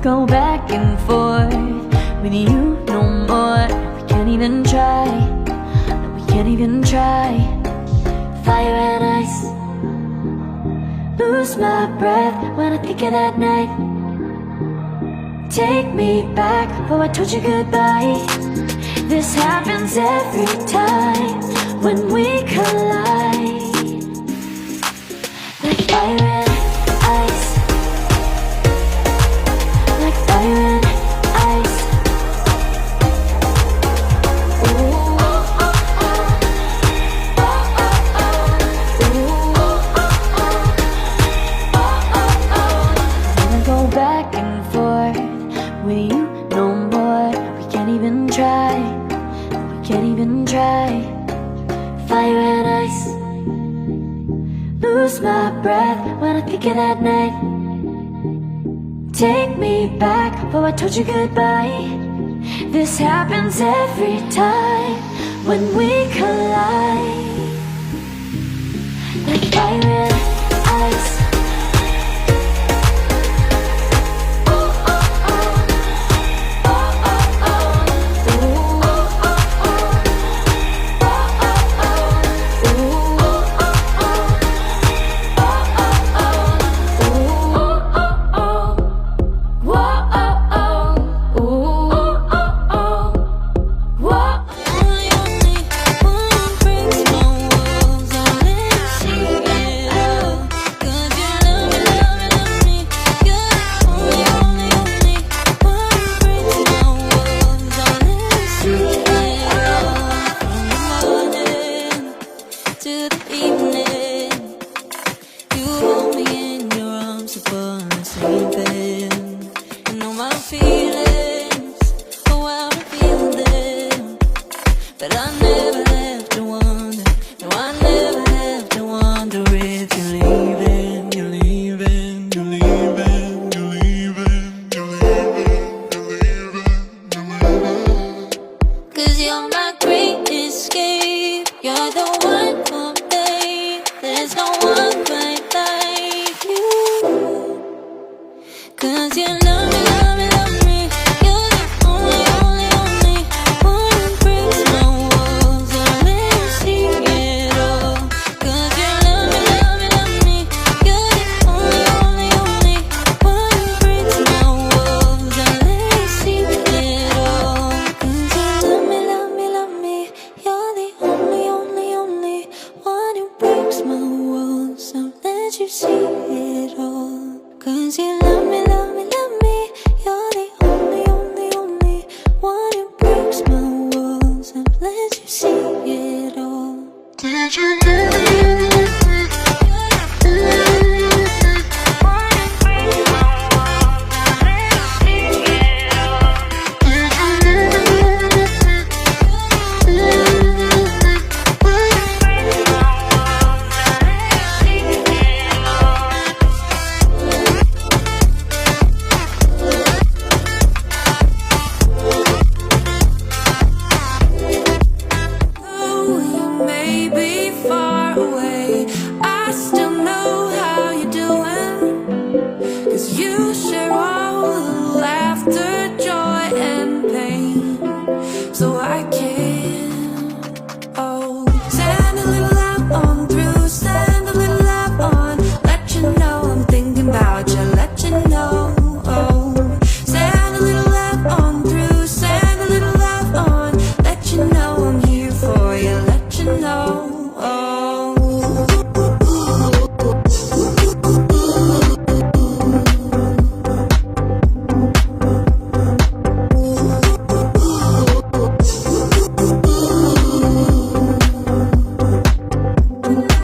go back and forth with you no more. We can't even try, no, we can't even try. Fire and ice, lose my breath when I think of that night. Take me back, oh I told you goodbye. This happens every time when we collide. Like fire and ice, like fire and ice. Ooh, oh, oh, oh. Oh, oh, oh. Ooh, oh, oh, oh. Oh, oh, oh. Wanna go back and forth with you no more. We can't even try, we can't even try. Fire and ice, lose my breath when I think of that night. Take me back, oh I told you goodbye. This happens every time when we collide. Like fire and ice. But I never have to wonder, no I never have to wonder if you're leaving, you're leaving, you're leaving, you're leaving, you're leaving, you're leaving, you're leaving. 'Cause you're my great escape, you're the one for me, there's no one quite like you. 'Cause you love me, love me, love me, you're the only, only, only one who breaks my walls and let me see it all. 'Cause you love me, love me, love me, you're the only, only, only one who breaks my walls and let me see it all. 'Cause you love me, love me, love me, you're the only, only, only one who breaks my walls and let you see it all. 'Cause you love me.